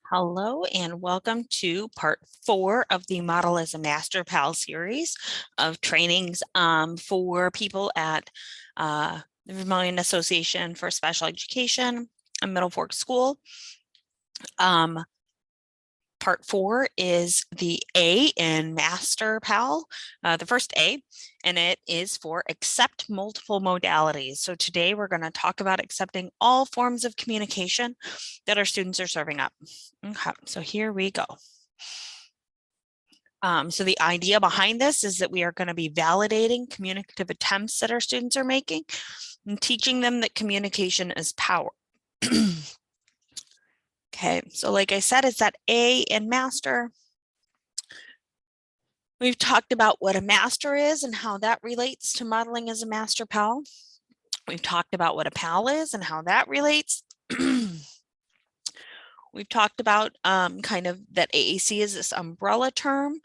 Hello and welcome to part 4 of the Model as a Master Pal series of trainings for people at the Vermilion Association for Special Education and Middle Fork School. Part 4 is the A in Master Pal, the first A, and it is for accept multiple modalities. So today we're going to talk about accepting all forms of communication that our students are serving up. Okay, so here we go. So the idea behind this is that we are going to be validating communicative attempts that our students are making and teaching them that communication is power. Okay, so like I said, it's that A in master. We've talked about what a master is and how that relates to modeling as a master pal. We've talked about what a pal is and how that relates. We've talked about kind of that AAC is this umbrella term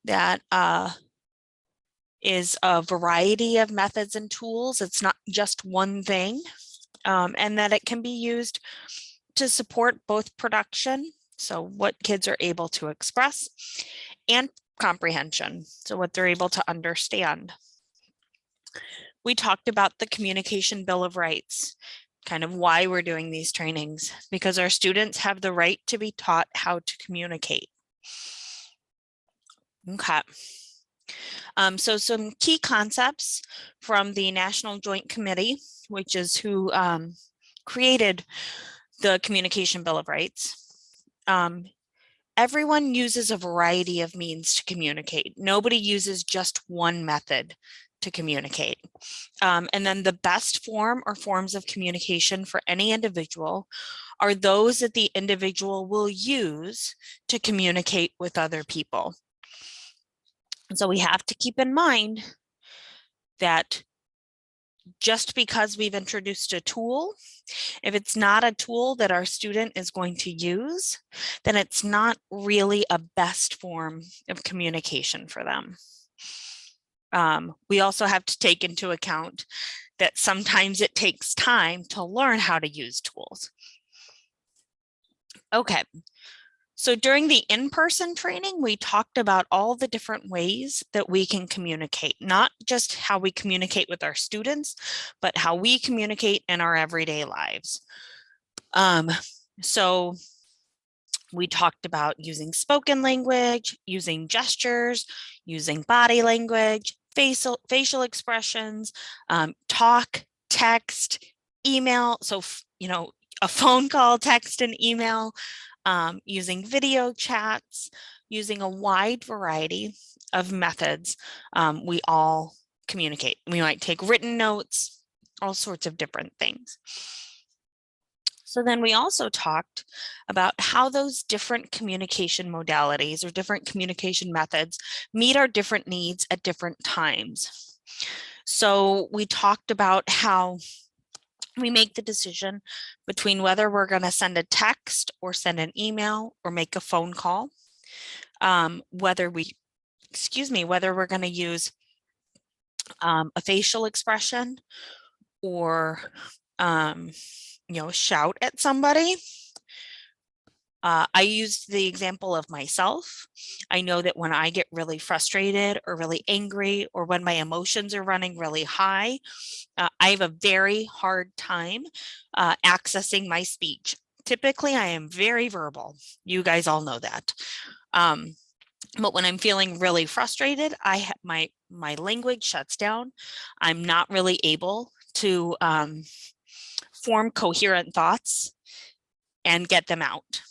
that is a variety of methods and tools. It's not just one thing, and that it can be used to support both production, so what kids are able to express, and comprehension, so what they're able to understand. We talked about the Communication Bill of Rights, kind of why we're doing these trainings, because our students have the right to be taught how to communicate. Okay. So some key concepts from the National Joint Committee, which is who created the Communication Bill of Rights. Everyone uses a variety of means to communicate. Nobody uses just one method to communicate. And then the best form or forms of communication for any individual are those that the individual will use to communicate with other people. And so we have to keep in mind that just because we've introduced a tool, if it's not a tool that our student is going to use, then it's not really a best form of communication for them. We also have to take into account that sometimes it takes time to learn how to use tools. Okay, so during the in-person training, we talked about all the different ways that we can communicate, not just how we communicate with our students, but how we communicate in our everyday lives. So we talked about using spoken language, using gestures, using body language, facial expressions, talk, text, email. So, a phone call, text, and email, using video chats, using a wide variety of methods. We all communicate. We might take written notes, all sorts of different things. So then we also talked about how those different communication modalities or different communication methods meet our different needs at different times. So we talked about how we make the decision between whether we're going to send a text or send an email or make a phone call, whether we're going to use a facial expression or shout at somebody. I used the example of myself. I know that when I get really frustrated or really angry, or when my emotions are running really high, I have a very hard time accessing my speech. Typically, I am very verbal. You guys all know that. But when I'm feeling really frustrated, my language shuts down. I'm not really able to form coherent thoughts and get them out.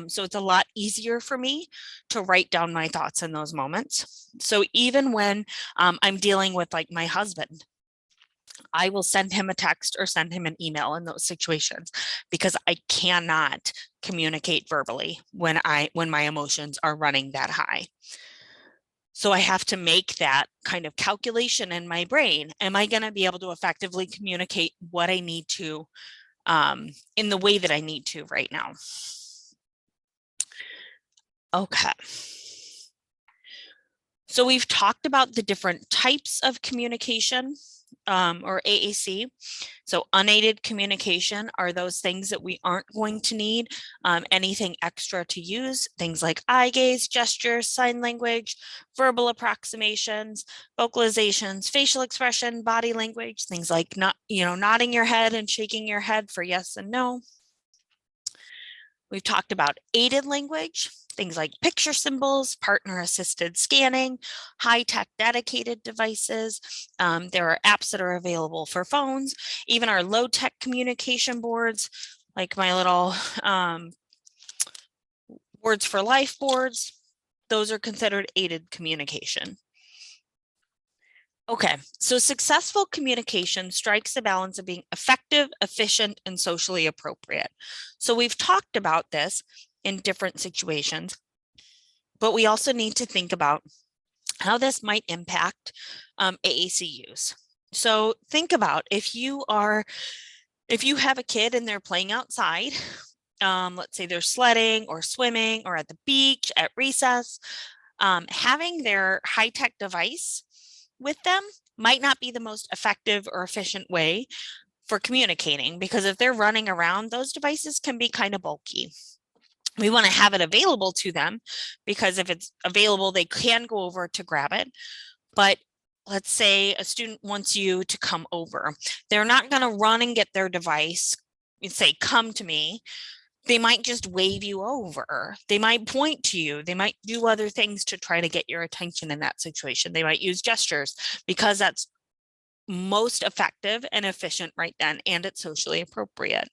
So it's a lot easier for me to write down my thoughts in those moments. So even when I'm dealing with like my husband, I will send him a text or send him an email in those situations because I cannot communicate verbally when my emotions are running that high. So I have to make that kind of calculation in my brain. Am I going to be able to effectively communicate what I need to in the way that I need to right now? Okay. So we've talked about the different types of communication. or AAC. So unaided communication are those things that we aren't going to need anything extra to use. Things like eye gaze, gestures, sign language, verbal approximations, vocalizations, facial expression, body language, things like nodding your head and shaking your head for yes and no. We've talked about aided language, things like picture symbols, partner-assisted scanning, high-tech dedicated devices. There are apps that are available for phones, even our low-tech communication boards, like my little Words for Life boards. Those are considered aided communication. Okay, so successful communication strikes a balance of being effective, efficient, and socially appropriate. So we've talked about this in different situations, but we also need to think about how this might impact AAC use. So think about if you have a kid and they're playing outside, let's say they're sledding or swimming or at the beach at recess, having their high-tech device with them might not be the most effective or efficient way for communicating, because if they're running around, those devices can be kind of bulky. We want to have it available to them because if it's available, they can go over to grab it. But let's say a student wants you to come over. They're not going to run and get their device and say, come to me. They might just wave you over. They might point to you. They might do other things to try to get your attention in that situation. They might use gestures because that's most effective and efficient right then, and it's socially appropriate.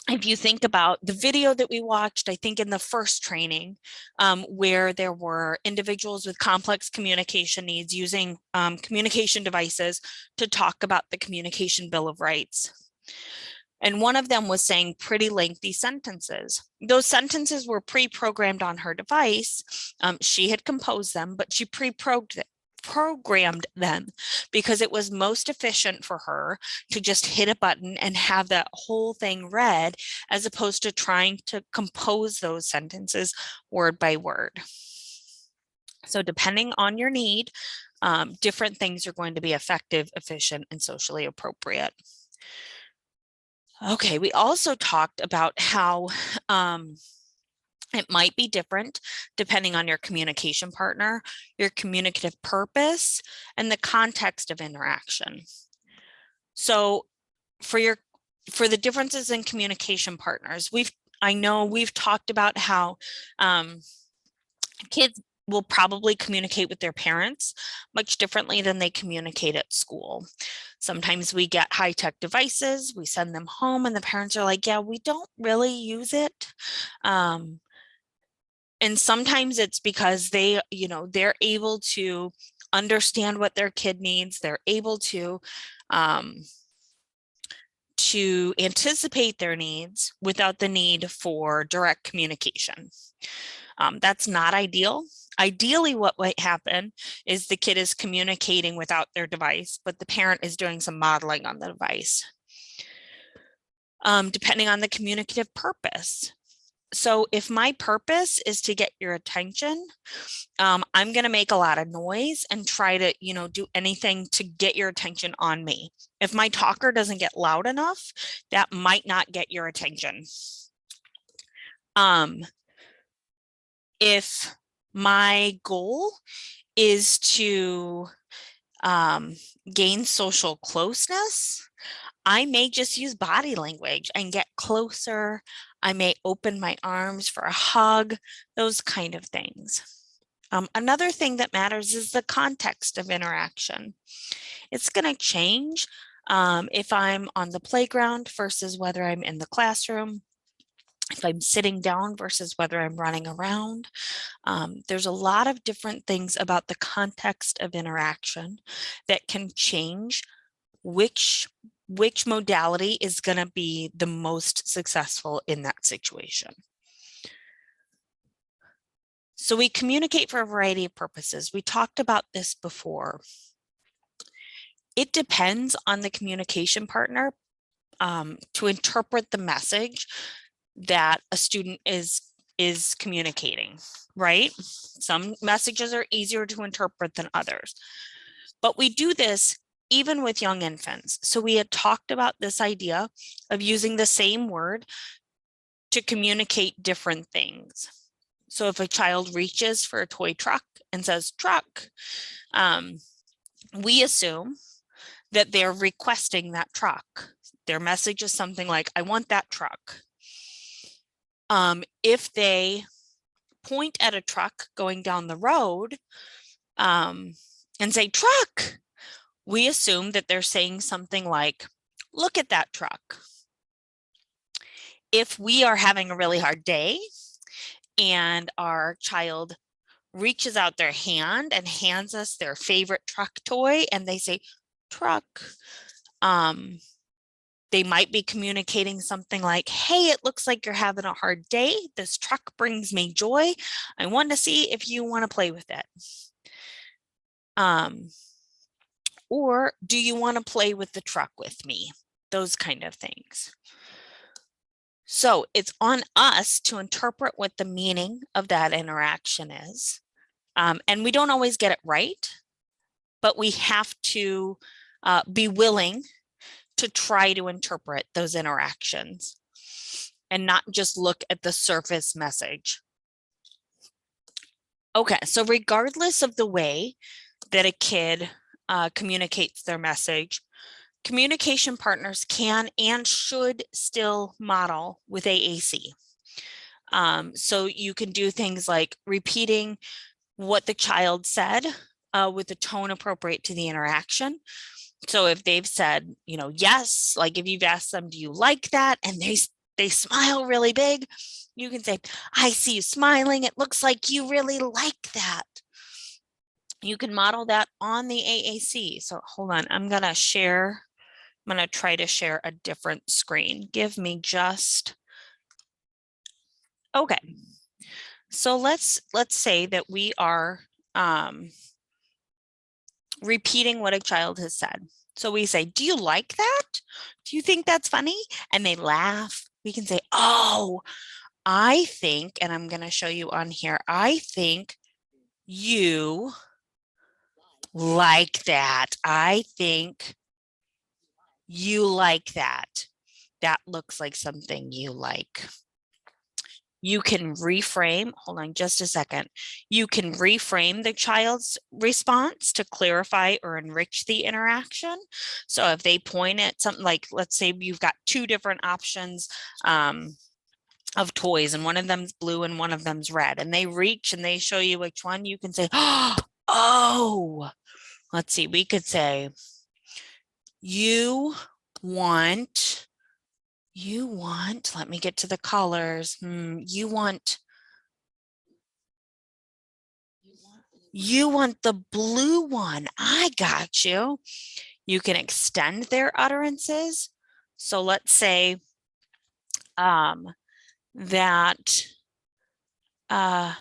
If you think about the video that we watched, I think in the first training, where there were individuals with complex communication needs using communication devices to talk about the Communication Bill of Rights. And one of them was saying pretty lengthy sentences. Those sentences were pre-programmed on her device. She had composed them, but she pre-programmed them because it was most efficient for her to just hit a button and have that whole thing read, as opposed to trying to compose those sentences word by word. So depending on your need, different things are going to be effective, efficient, and socially appropriate. Okay, we also talked about how it might be different depending on your communication partner, your communicative purpose, and the context of interaction. So for the differences in communication partners, I know we've talked about how kids will probably communicate with their parents much differently than they communicate at school. Sometimes we get high-tech devices, we send them home, and the parents are like, yeah, we don't really use it. And sometimes it's because they're able to understand what their kid needs. They're able to anticipate their needs without the need for direct communication. That's not ideal. Ideally, what might happen is the kid is communicating without their device, but the parent is doing some modeling on the device. Depending on the communicative purpose. So if my purpose is to get your attention, I'm going to make a lot of noise and try to, do anything to get your attention on me. If my talker doesn't get loud enough, that might not get your attention. If my goal is to gain social closeness, I may just use body language and get closer. I may open my arms for a hug, those kind of things. Another thing that matters is the context of interaction. It's going to change if I'm on the playground versus whether I'm in the classroom, if I'm sitting down versus whether I'm running around. There's a lot of different things about the context of interaction that can change which modality is going to be the most successful in that situation. So we communicate for a variety of purposes. We talked about this before. It depends on the communication partner to interpret the message that a student is is communicating, right? Some messages are easier to interpret than others, but we do this even with young infants. So we had talked about this idea of using the same word to communicate different things. So if a child reaches for a toy truck and says truck, we assume that they're requesting that truck. Their message is something like, I want that truck. If they point at a truck going down the road and say truck, we assume that they're saying something like, look at that truck. If we are having a really hard day and our child reaches out their hand and hands us their favorite truck toy and they say truck, they might be communicating something like, hey, it looks like you're having a hard day. This truck brings me joy. I want to see if you want to play with it. Or do you want to play with the truck with me? Those kind of things. So it's on us to interpret what the meaning of that interaction is. And we don't always get it right, but we have to be willing to try to interpret those interactions and not just look at the surface message. Okay, so regardless of the way that a kid communicates their message, communication partners can and should still model with AAC. So you can do things like repeating what the child said with the tone appropriate to the interaction. So if they've said, you know, yes, like if you've asked them, do you like that? And they smile really big, you can say, I see you smiling. It looks like you really like that. You can model that on the AAC. So hold on, I'm going to try to share a different screen. Give me just, okay. So let's say that we are repeating what a child has said. So we say, do you like that? Do you think that's funny? And they laugh. We can say, oh, I think, and I'm going to show you on here, I think you like that. I think you like that. That looks like something you like. You can reframe, hold on just a second. You can reframe the child's response to clarify or enrich the interaction. So if they point at something like, let's say you've got two different options of toys and one of them's blue and one of them's red, and they reach and they show you which one, you can say, oh, let's see, we could say, you want, let me get to the colors. You want the blue one. I got you. You can extend their utterances. So let's say that a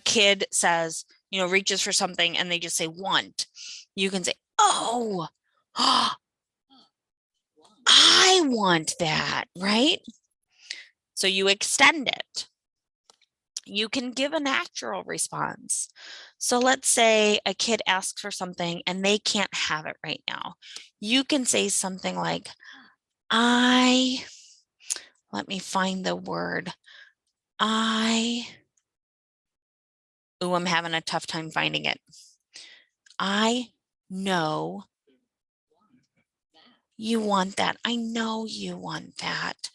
kid says, you know, reaches for something and they just say want. You can say, oh, I want that, right? So you extend it. You can give a natural response. So let's say a kid asks for something and they can't have it right now. You can say something like, let me find the word. I'm having a tough time finding it. I know you want that. I know you want that.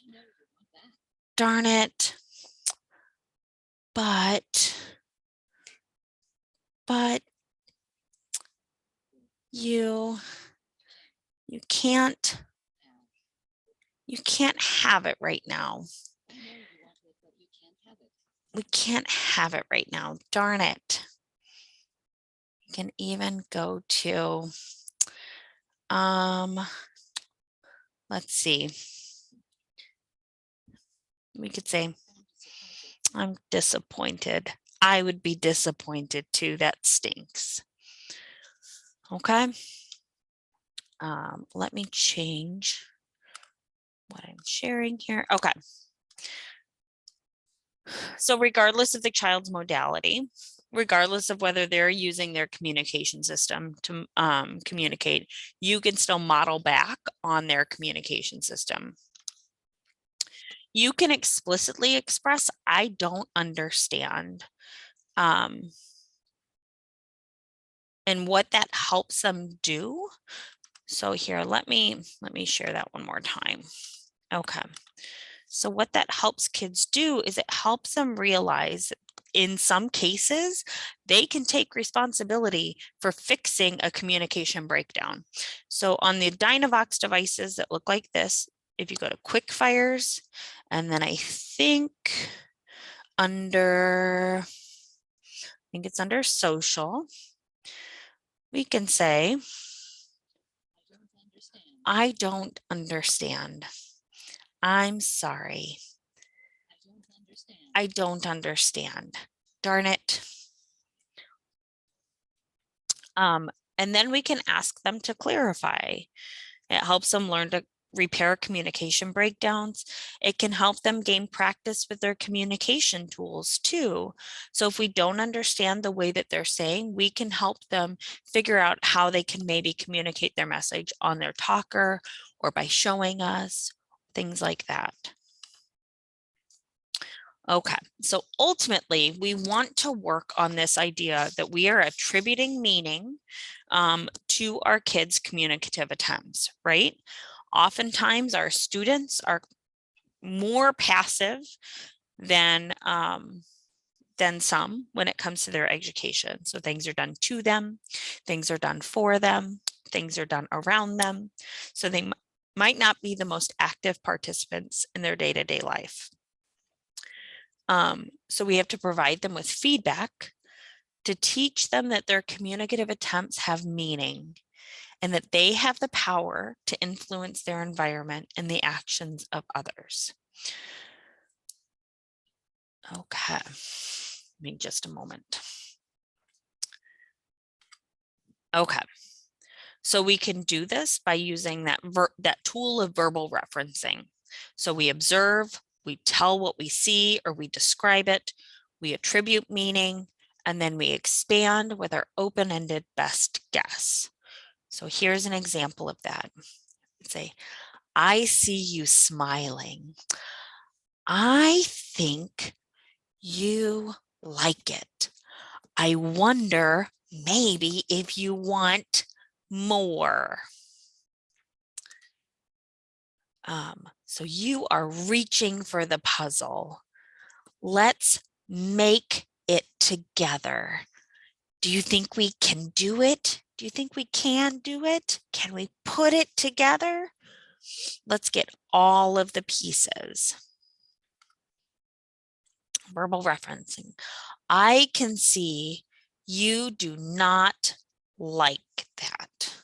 Darn it. But you can't have it right now. We can't have it right now. Darn it. You can even go to, let's see. We could say, I'm disappointed. I would be disappointed too. That stinks. Okay. Let me change what I'm sharing here. Okay. So regardless of the child's modality, regardless of whether they're using their communication system to communicate, you can still model back on their communication system. You can explicitly express, I don't understand. And what that helps them do. So here, let me share that one more time. Okay. So what that helps kids do is it helps them realize in some cases, they can take responsibility for fixing a communication breakdown. So on the Dynavox devices that look like this, if you go to quick fires, and then I think it's under social, we can say, I don't understand. I'm sorry. I don't understand. Darn it. And then we can ask them to clarify. It helps them learn to repair communication breakdowns. It can help them gain practice with their communication tools too. So if we don't understand the way that they're saying, we can help them figure out how they can maybe communicate their message on their talker or by showing us, things like that. Okay, so ultimately, we want to work on this idea that we are attributing meaning to our kids' communicative attempts, right? Oftentimes, our students are more passive than some when it comes to their education. So things are done to them, things are done for them, things are done around them. So they might not be the most active participants in their day-to-day life. So we have to provide them with feedback to teach them that their communicative attempts have meaning and that they have the power to influence their environment and the actions of others. Okay, give me just a moment. Okay, so we can do this by using that tool of verbal referencing. So we observe, we tell what we see or we describe it, we attribute meaning, and then we expand with our open-ended best guess. So here's an example of that. Say, I see you smiling. I think you like it. I wonder maybe if you want more. So you are reaching for the puzzle. Let's make it together. Do you think we can do it? Do you think we can do it? Can we put it together? Let's get all of the pieces. Verbal referencing. I can see you do not like that.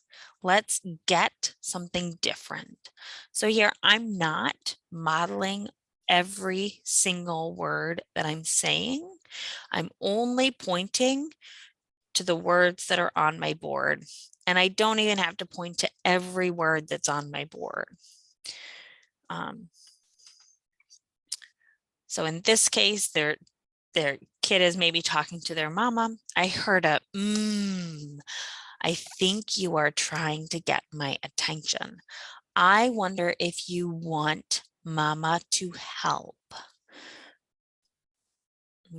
Let's get something different. So here I'm not modeling every single word that I'm saying. I'm only pointing to the words that are on my board. And I don't even have to point to every word that's on my board. So in this case, their kid is maybe talking to their mama. I heard a I think you are trying to get my attention. I wonder if you want mama to help.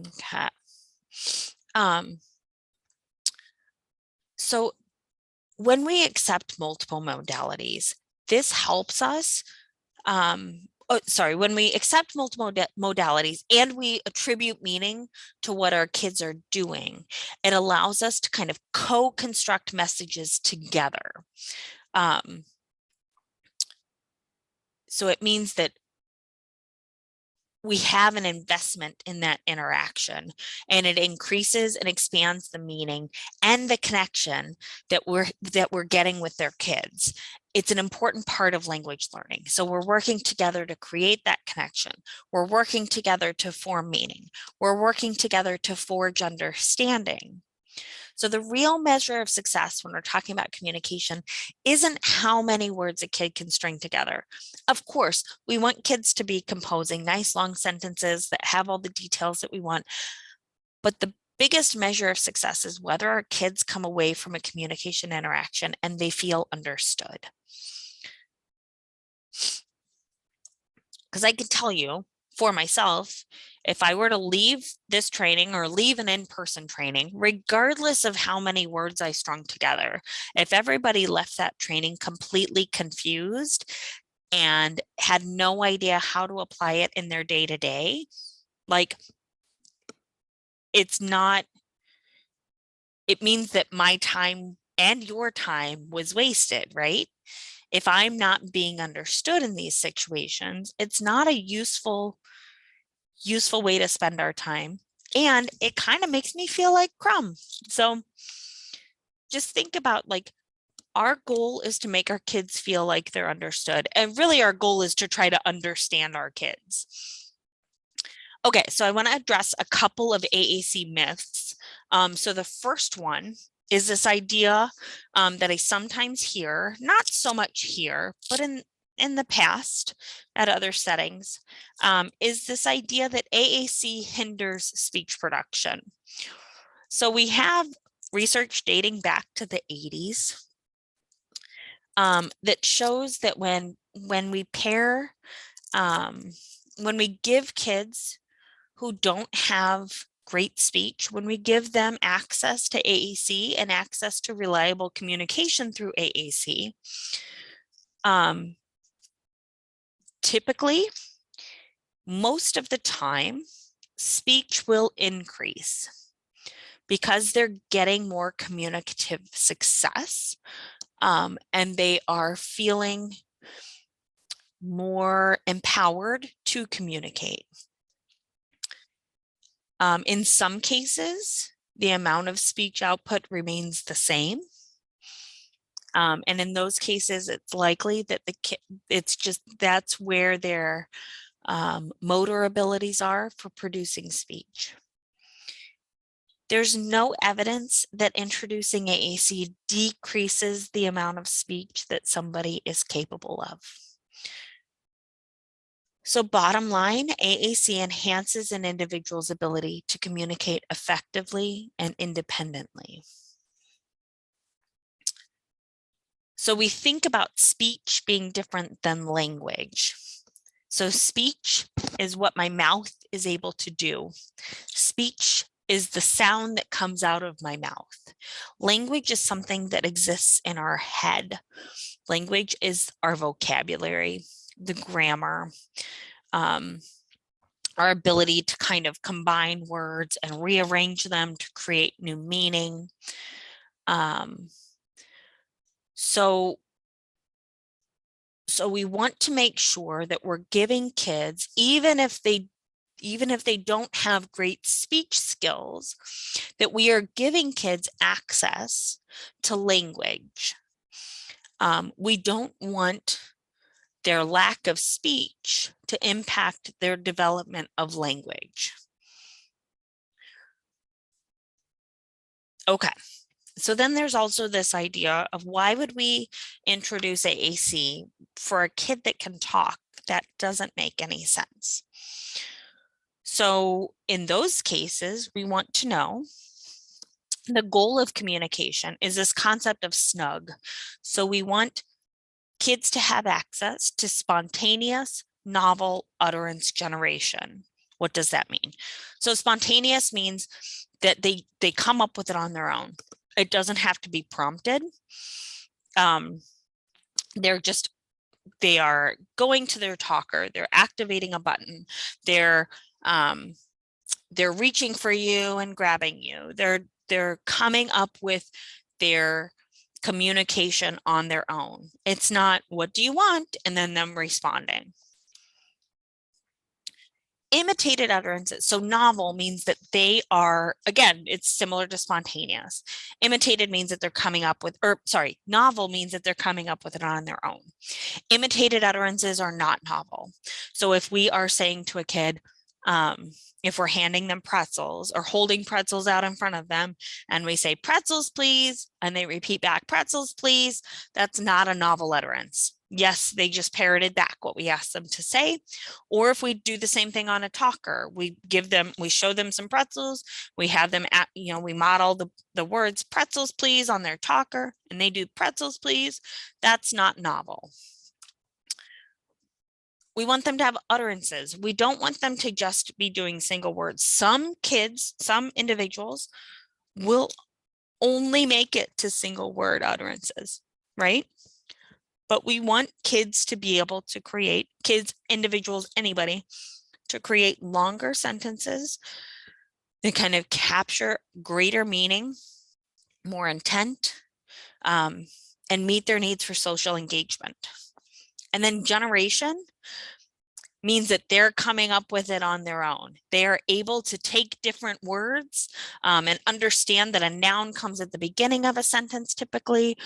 Okay. So when we accept multiple modalities, this helps us when we accept multiple modalities and we attribute meaning to what our kids are doing, it allows us to kind of co-construct messages together. So it means that we have an investment in that interaction, and it increases and expands the meaning and the connection that we're getting with their kids. It's an important part of language learning. So we're working together to create that connection. We're working together to form meaning. We're working together to forge understanding. So the real measure of success when we're talking about communication isn't how many words a kid can string together. Of course, we want kids to be composing nice long sentences that have all the details that we want, but the biggest measure of success is whether our kids come away from a communication interaction and they feel understood. Because I can tell you for myself, if I were to leave this training or leave an in-person training, regardless of how many words I strung together, if everybody left that training completely confused and had no idea how to apply it in their day-to-day, like it's not, it means that my time and your time was wasted, right? If I'm not being understood in these situations, it's not a useful way to spend our time. And it kind of makes me feel like crumb. So just think about, like, our goal is to make our kids feel like they're understood. And really our goal is to try to understand our kids. Okay, so I want to address a couple of AAC myths. So the first one is this idea that I sometimes hear, not so much here, but in the past at other settings, is this idea that AAC hinders speech production. So we have research dating back to the 80s that shows that when we pair, when we give kids who don't have great speech, when we give them access to AAC and access to reliable communication through AAC, typically, most of the time, speech will increase because they're getting more communicative success, and they are feeling more empowered to communicate. In some cases, the amount of speech output remains the same. And in those cases, it's likely that the kid, it's just, that's where their motor abilities are for producing speech. There's no evidence that introducing AAC decreases the amount of speech that somebody is capable of. So bottom line, AAC enhances an individual's ability to communicate effectively and independently. So we think about speech being different than language. So speech is what my mouth is able to do. Speech is the sound that comes out of my mouth. Language is something that exists in our head. Language is our vocabulary, the grammar, our ability to kind of combine words and rearrange them to create new meaning. So we want to make sure that we're giving kids, even if they don't have great speech skills, that we are giving kids access to language. We don't want their lack of speech to impact their development of language. Okay, so then there's also this idea of why would we introduce AAC for a kid that can talk? That doesn't make any sense. So in those cases, we want to know the goal of communication is this concept of snug. So we want kids to have access to spontaneous, novel utterance generation. What does that mean? So spontaneous means that they come up with it on their own. It doesn't have to be prompted. They are going to their talker, they're activating a button, they're reaching for you and grabbing you. They're coming up with their communication on their own. It's not, what do you want? And then them responding. Imitated utterances. So novel means that they are, again, it's similar to spontaneous. Imitated means that they're coming up with, novel means that they're coming up with it on their own. Imitated utterances are not novel. So if we are saying to a kid, If we're handing them pretzels or holding pretzels out in front of them and we say pretzels, please, and they repeat back pretzels, please, that's not a novel utterance. Yes, they just parroted back what we asked them to say. Or if we do the same thing on a talker, we show them some pretzels, we have them we model the words pretzels, please on their talker, and they do pretzels, please. That's not novel. We want them to have utterances. We don't want them to just be doing single words. Some kids, some individuals will only make it to single word utterances, right? But we want kids to be able to create, kids, individuals, anybody, to create longer sentences that kind of capture greater meaning, more intent, and meet their needs for social engagement. And then generation means that they're coming up with it on their own. They are able to take different words and understand that a noun comes at the beginning of a sentence typically,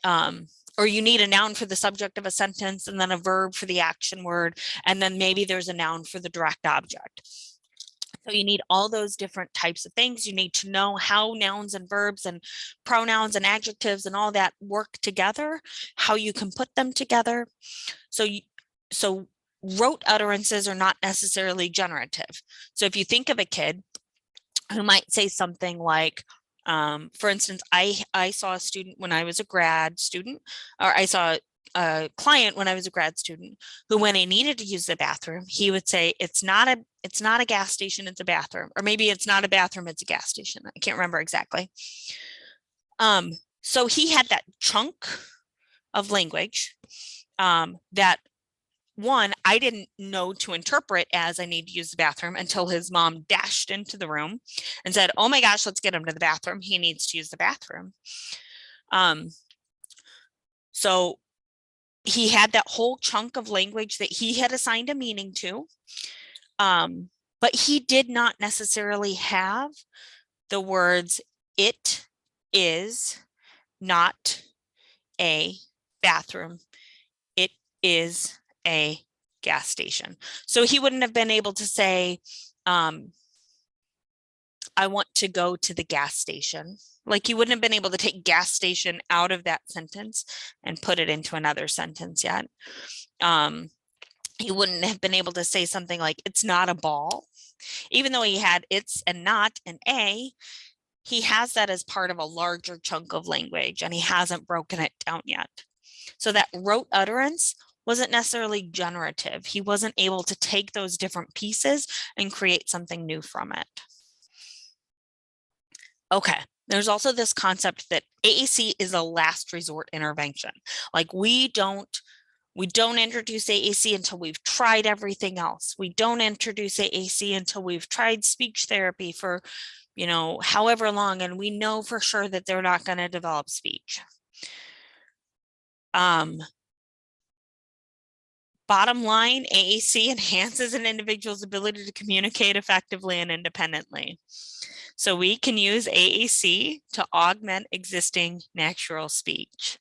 or you need a noun for the subject of a sentence and then a verb for the action word, and then maybe there's a noun for the direct object. So you need all those different types of things. You need to know how nouns and verbs and pronouns and adjectives and all that work together, how you can put them together. So rote utterances are not necessarily generative. So if you think of a kid who might say something like, for instance, I saw a student when I was a grad student, or I saw a client when I was a grad student who, when he needed to use the bathroom, he would say, it's not a gas station, it's a bathroom. Or maybe it's not a bathroom, it's a gas station. I can't remember exactly. So he had that chunk of language that one, I didn't know to interpret as I need to use the bathroom until his mom dashed into the room and said, oh my gosh, let's get him to the bathroom. He needs to use the bathroom. So he had that whole chunk of language that he had assigned a meaning to, but he did not necessarily have the words, it is not a bathroom. It is a gas station. So he wouldn't have been able to say, I want to go to the gas station. Like, he wouldn't have been able to take gas station out of that sentence and put it into another sentence yet. He wouldn't have been able to say something like, it's not a ball. Even though he had it's and not and a, he has that as part of a larger chunk of language and he hasn't broken it down yet. So that rote utterance wasn't necessarily generative. He wasn't able to take those different pieces and create something new from it. Okay, there's also this concept that AAC is a last resort intervention. Like, we don't introduce AAC until we've tried everything else. We don't introduce AAC until we've tried speech therapy for, however long, and we know for sure that they're not going to develop speech. Bottom line, AAC enhances an individual's ability to communicate effectively and independently. So we can use AAC to augment existing natural speech.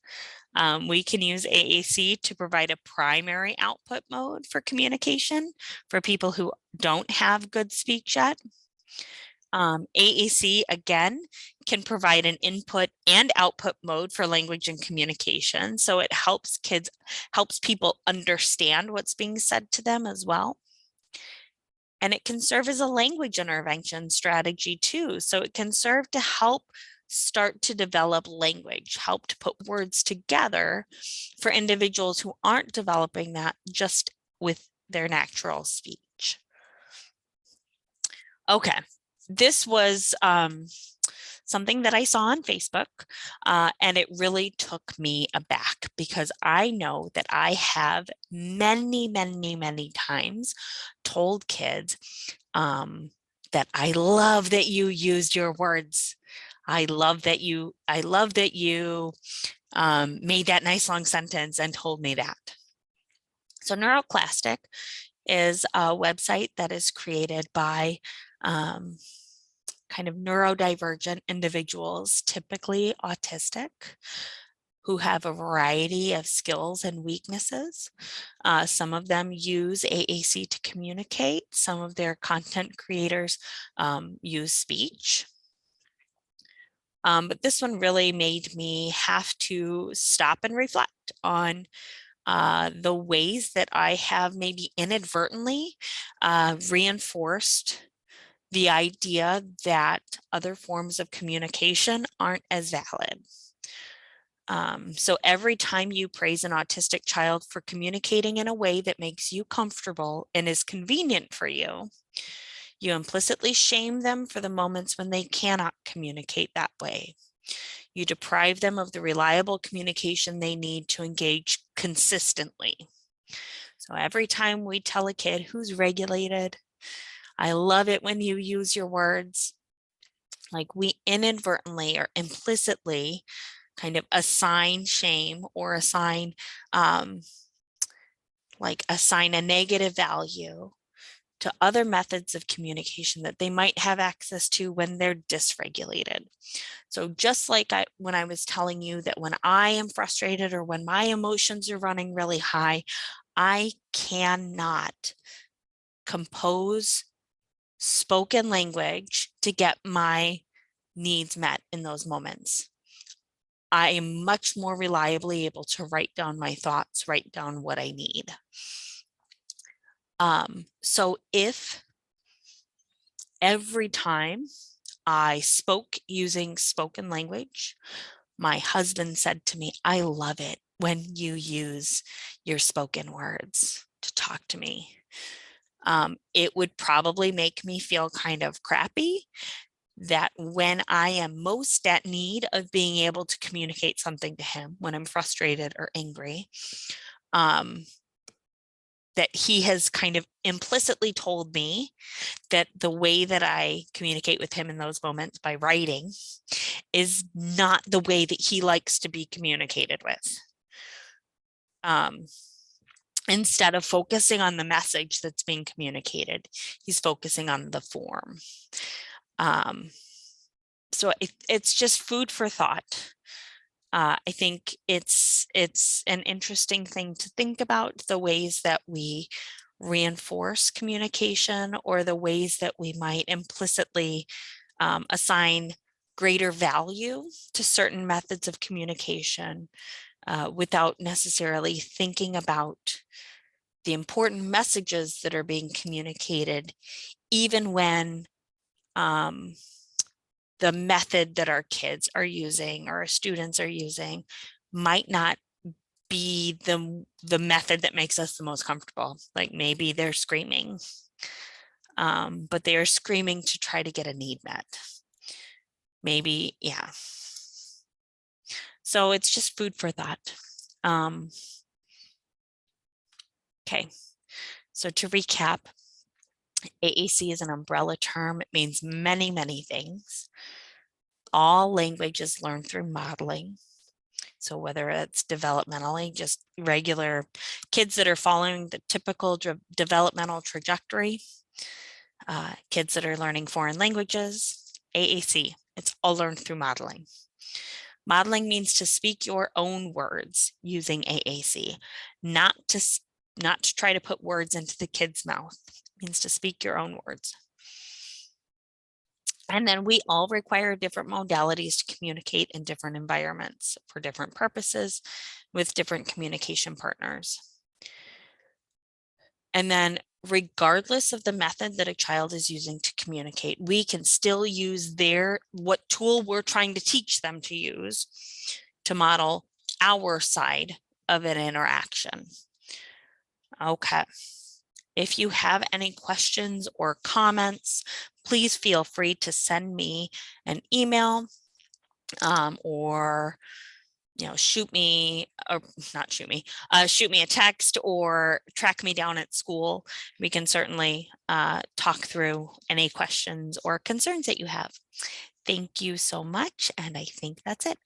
We can use AAC to provide a primary output mode for communication for people who don't have good speech yet. AAC, again, can provide an input and output mode for language and communication. So it helps people understand what's being said to them as well. And it can serve as a language intervention strategy too. So it can serve to help start to develop language, help to put words together for individuals who aren't developing that just with their natural speech. Okay, this was something that I saw on Facebook, and it really took me aback because I know that I have many, many, many times told kids that I love that you used your words. I love that you made that nice long sentence and told me that. So Neuroclastic is a website that is created by kind of neurodivergent individuals, typically autistic, who have a variety of skills and weaknesses. Some of them use AAC to communicate. Some of their content creators use speech. But this one really made me have to stop and reflect on the ways that I have maybe inadvertently reinforced the idea that other forms of communication aren't as valid. So every time you praise an autistic child for communicating in a way that makes you comfortable and is convenient for you, you implicitly shame them for the moments when they cannot communicate that way. You deprive them of the reliable communication they need to engage consistently. So every time we tell a kid who's regulated, I love it when you use your words, like we inadvertently or implicitly kind of assign shame or assign a negative value to other methods of communication that they might have access to when they're dysregulated. So just like when I was telling you that when I am frustrated or when my emotions are running really high, I cannot compose spoken language to get my needs met in those moments. I am much more reliably able to write down my thoughts, write down what I need. So if every time I spoke using spoken language, my husband said to me, I love it when you use your spoken words to talk to me. It would probably make me feel kind of crappy that when I am most at need of being able to communicate something to him, when I'm frustrated or angry, that he has kind of implicitly told me that the way that I communicate with him in those moments by writing is not the way that he likes to be communicated with. Instead of focusing on the message that's being communicated, he's focusing on the form. So it's just food for thought. I think it's an interesting thing to think about, the ways that we reinforce communication or the ways that we might implicitly assign greater value to certain methods of communication without necessarily thinking about the important messages that are being communicated, even when the method that our kids are using or our students are using might not be the method that makes us the most comfortable. Like maybe they're screaming, but they are screaming to try to get a need met. Maybe, yeah. So it's just food for thought. Okay, so to recap, AAC is an umbrella term. It means many, many things. All language is learned through modeling. So whether it's developmentally, just regular kids that are following the typical developmental trajectory, kids that are learning foreign languages, AAC, it's all learned through modeling. Modeling means to speak your own words using AAC, not to try to put words into the kid's mouth. It means to speak your own words. And then we all require different modalities to communicate in different environments for different purposes with different communication partners. And then regardless of the method that a child is using to communicate, we can still use what tool we're trying to teach them to use to model our side of an interaction. Okay. If you have any questions or comments, please feel free to send me an email or shoot me a text or track me down at school. We can certainly talk through any questions or concerns that you have. Thank you so much, and I think that's it.